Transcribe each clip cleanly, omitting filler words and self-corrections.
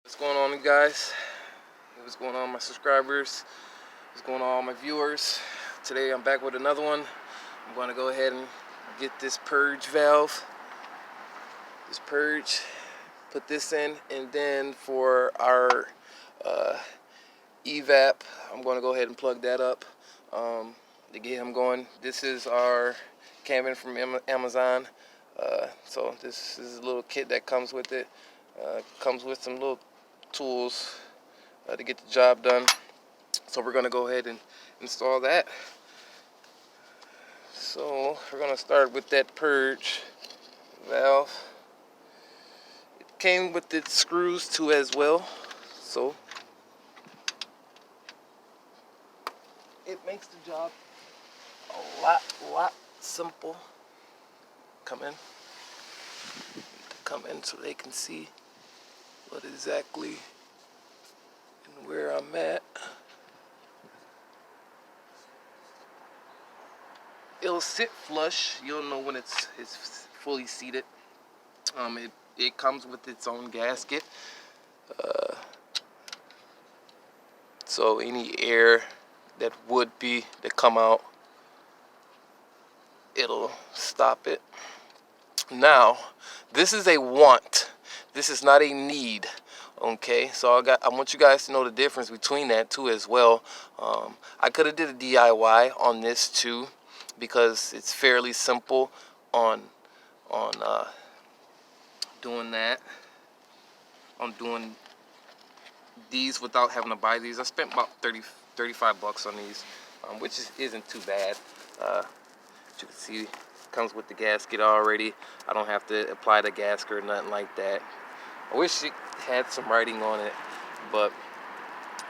What's going on, you guys? What's going on, my subscribers? What's going on, all my viewers? Today I'm back with another one. I'm going to go ahead and get this purge valve. This purge, put this in, and then for our Evap, I'm going to go ahead and plug that up to get him going. This is our cabin from Amazon. So this is a little kit that comes with it. Comes with some little tools to get the job done. So we're going to go ahead and install that. So we're going to start with that purge valve. It came with its screws too as well. So it makes the job a lot simple. Come in so they can see what exactly and where I'm at. It'll sit flush. You'll know when it's fully seated. It comes with its own gasket. So any air that come out, it'll stop it. Now, this is a want. This is not a need. Okay, so I want you guys to know the difference between that too as well. I could have did a DIY on this too, because it's fairly simple on doing that. On doing these without having to buy these. I spent about 35 bucks on these, which isn't too bad. As you can see, it comes with the gasket already. I don't have to apply the gasket or nothing like that. I wish it had some writing on it, but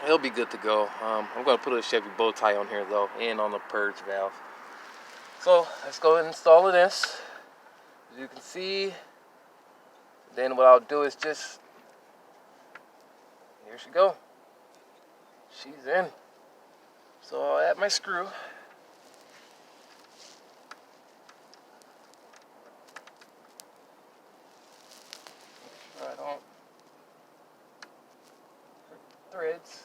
it'll be good to go. I'm going to put a Chevy bow tie on here though, and on the purge valve. So let's go ahead and install this. As you can see, then what I'll do is just, here she go. She's in. So I'll add my screw. I don't hurt the threads.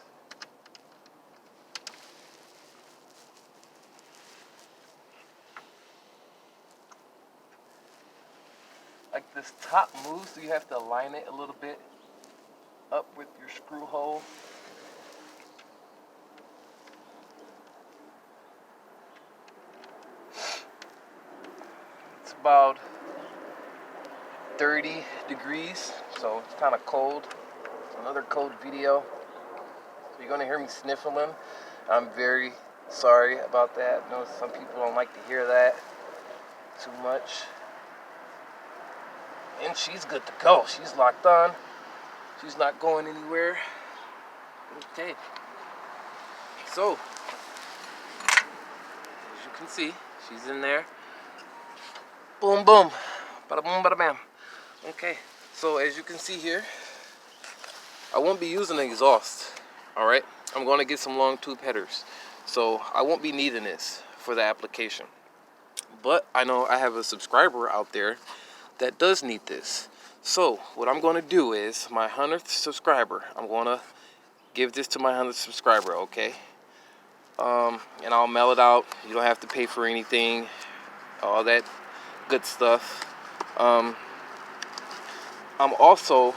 Like this top moves, so you have to align it a little bit up with your screw hole. It's about 30 degrees, so it's kind of cold. It's another cold video. So you're gonna hear me sniffling. I'm very sorry about that. I know some people don't like to hear that too much. And she's good to go. She's locked on. She's not going anywhere. Okay. So, as you can see, she's in there. Boom, boom. Bada boom, bada bam. Okay. So, as you can see here, I won't be using an exhaust. Alright? I'm going to get some long tube headers. So, I won't be needing this for the application. But I know I have a subscriber out there that does need this. So what I'm going to do is, my 100th subscriber, I'm going to give this to my 100th subscriber, okay? And I'll mail it out. You don't have to pay for anything, all that good stuff. I'm also,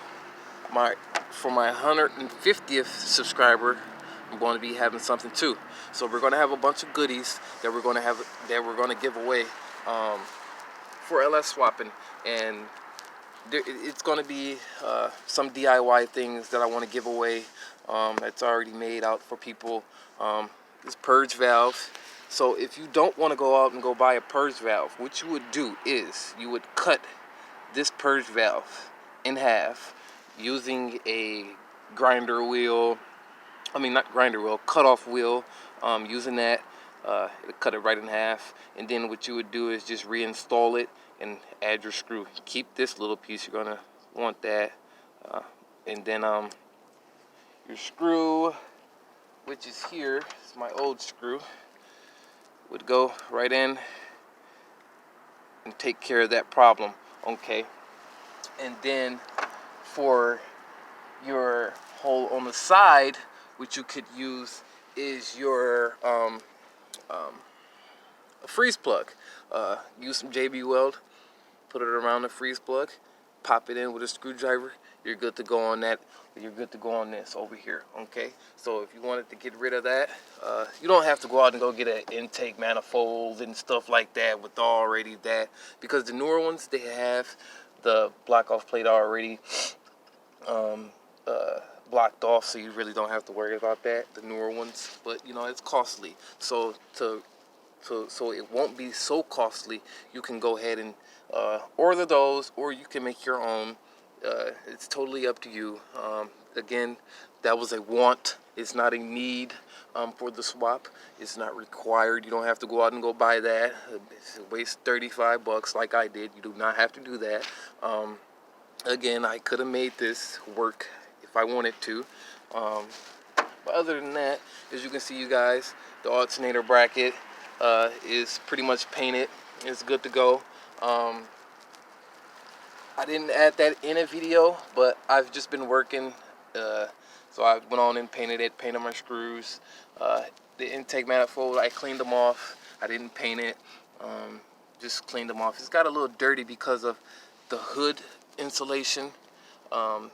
for my 150th subscriber, I'm going to be having something too. So we're going to have a bunch of goodies that we're going to give away for LS swapping, and it's going to be some DIY things that I want to give away that's already made out for people. This purge valve. So if you don't want to go out and go buy a purge valve, what you would do is you would cut this purge valve in half using a grinder wheel. I mean, not grinder wheel, cut-off wheel. Using that, cut it right in half, and then what you would do is just reinstall it and add your screw. Keep this little piece, you're gonna want that, and then your screw, which is here, it's my old screw, would go right in and take care of that problem. Okay, and then for your hole on the side, which you could use, is your a freeze plug. Use some JB Weld, put it around the freeze plug, pop it in with a screwdriver. You're good to go on that. You're good to go on this over here. Okay. So if you wanted to get rid of that, you don't have to go out and go get an intake manifold and stuff like that with already that, because the newer ones, they have the block off plate already blocked off, so you really don't have to worry about that, the newer ones. But you know, it's costly, so so it won't be so costly. You can go ahead and order those, or you can make your own. It's totally up to you. Again, that was a want. It's not a need for the swap. It's not required. You don't have to go out and go buy that. It's a waste $35 like I did. You do not have to do that. Again, I could have made this work if I wanted to. But other than that, as you can see, you guys, the alternator bracket is pretty much painted. It's good to go. I didn't add that in a video, but I've just been working, so I went on and painted it, painted my screws. The intake manifold, I cleaned them off. I didn't paint it, just cleaned them off. It's got a little dirty because of the hood insulation, so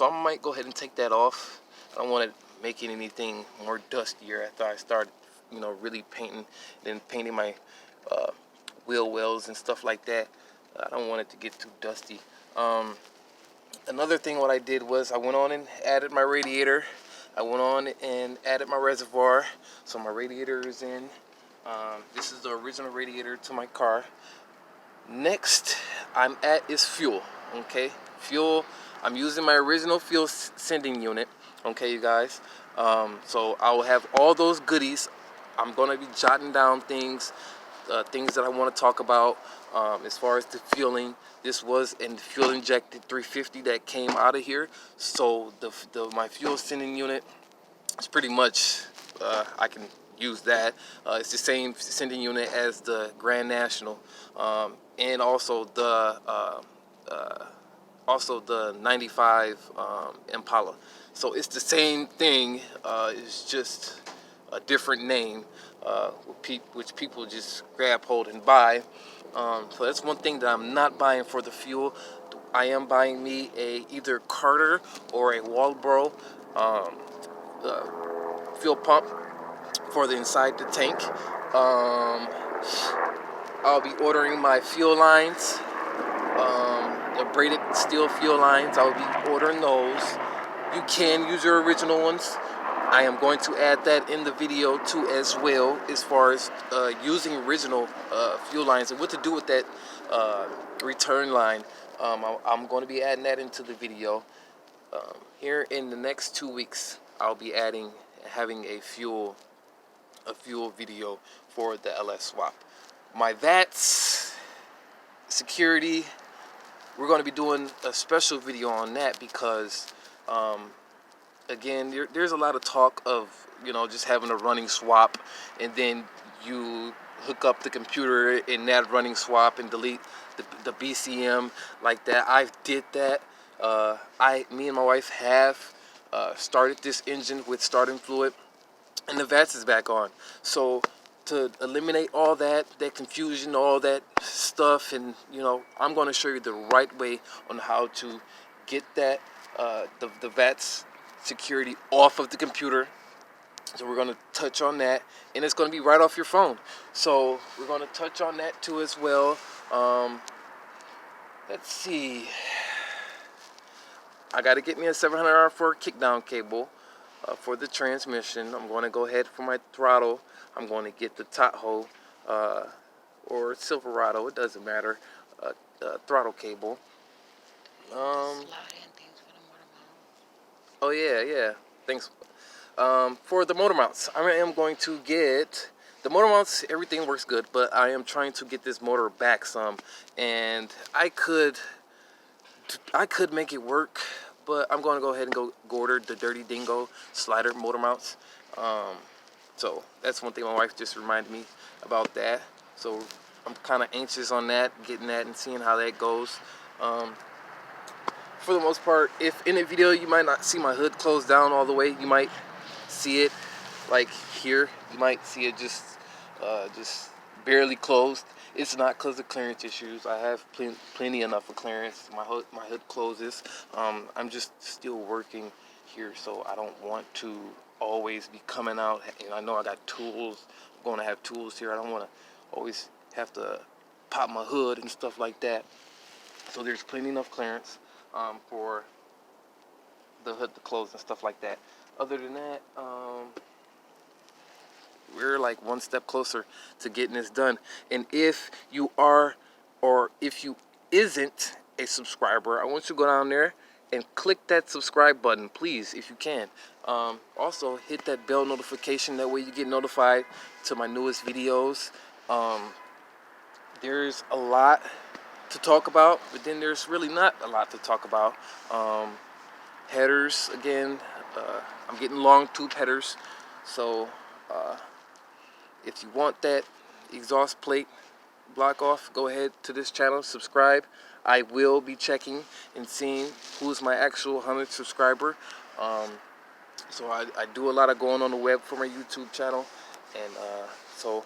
I might go ahead and take that off. I don't want to make it anything more dustier after I start, you know, really painting, then painting my wheel wells and stuff like that. I don't want it to get too dusty. Another thing what I did was I went on and added my radiator. I went on and added my reservoir. So my radiator is in. This is the original radiator to my car. Next I'm at is fuel. Okay, fuel. I'm using my original fuel sending unit. Okay, you guys. So I will have all those goodies. I'm gonna be jotting down things that I want to talk about as far as the fueling. This was a fuel injected 350 that came out of here. So my fuel sending unit is pretty much, I can use that. It's the same sending unit as the Grand National, and also the 95 Impala. So it's the same thing. It's just a different name, which people just grab hold and buy. So that's one thing that I'm not buying for the fuel. I am buying me either Carter or a Walbro fuel pump for the inside the tank. I'll be ordering my fuel lines, the braided steel fuel lines. I'll be ordering those. You can use your original ones. I am going to add that in the video too as well, as far as using original fuel lines and what to do with that return line. I'm going to be adding that into the video. Here in the next 2 weeks, I'll be having a fuel video for the LS swap. My VATS security, we're going to be doing a special video on that because again, there's a lot of talk of, you know, just having a running swap and then you hook up the computer in that running swap and delete the BCM like that. I did that. Me and my wife have started this engine with starting fluid, and the VATS is back on. So to eliminate all that confusion, all that stuff, and you know, I'm going to show you the right way on how to get that the VATS security off of the computer. So we're going to touch on that, and it's going to be right off your phone. So we're going to touch on that too as well. Let's see. I got to get me a 700R4 kickdown cable for the transmission. I'm going to go ahead for my throttle. I'm going to get the Tahoe or Silverado, it doesn't matter, throttle cable. Oh yeah, thanks. For the motor mounts, I am going to get the motor mounts. Everything works good, but I am trying to get this motor back some, and I could make it work, but I'm going to go ahead and go order the Dirty Dingo slider motor mounts. So that's one thing my wife just reminded me about that. So I'm kind of anxious on that, getting that and seeing how that goes. for the most part, if in a video you might not see my hood closed down all the way, you might see it like here. You might see it just barely closed. It's not because of clearance issues. I have plenty enough of clearance. My hood closes. I'm just still working here, so I don't want to always be coming out. And I know I got tools. I'm going to have tools here. I don't want to always have to pop my hood and stuff like that. So there's plenty enough clearance for the hood to close and stuff like that. Other than that, we're like one step closer to getting this done. And if you are, or if you isn't a subscriber, I want you to go down there and click that subscribe button, please, if you can. Also hit that bell notification, that way you get notified to my newest videos. There's a lot to talk about, but then there's really not a lot to talk about. Headers, again, I'm getting long tube headers, so if you want that exhaust plate block off, go ahead to this channel, subscribe. I will be checking and seeing who's my actual 100th subscriber. So I do a lot of going on the web for my YouTube channel, and so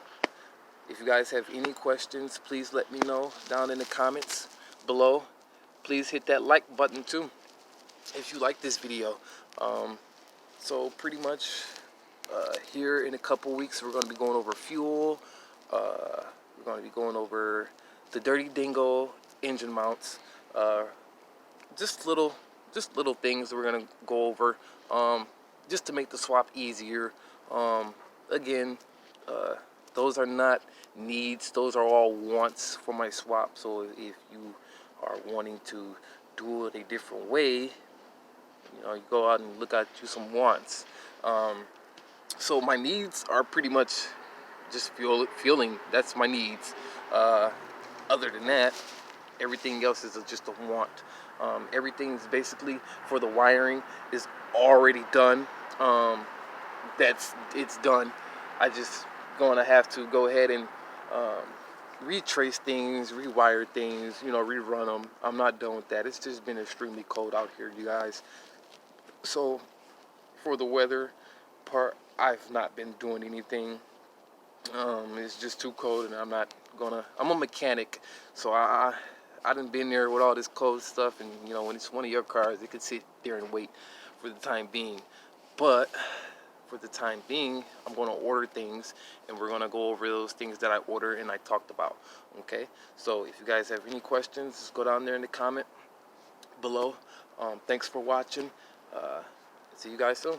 if you guys have any questions, please let me know down in the comments below. Please hit that like button too if you like this video. So pretty much here in a couple weeks, we're going to be going over fuel. We're going to be going over the Dirty Dingo engine mounts. Just little things that we're going to go over just to make the swap easier. Again, those are not needs, those are all wants for my swap. So if you are wanting to do it a different way, you know, you go out and look at you some wants. So my needs are pretty much just fueling. That's my needs. Other than that, everything else is just a want. Everything's basically for the wiring is already done. It's done. I just gonna have to go ahead and retrace things, rewire things, you know, rerun them. I'm not done with that. It's just been extremely cold out here, you guys. So for the weather part, I've not been doing anything. It's just too cold, and I'm a mechanic, so I done been there with all this cold stuff, and you know, when it's one of your cars, it could sit there and wait for the time being. But for the time being, I'm going to order things, and we're going to go over those things that I ordered and I talked about. Okay, so if you guys have any questions, just go down there in the comment below. Thanks for watching. See you guys soon.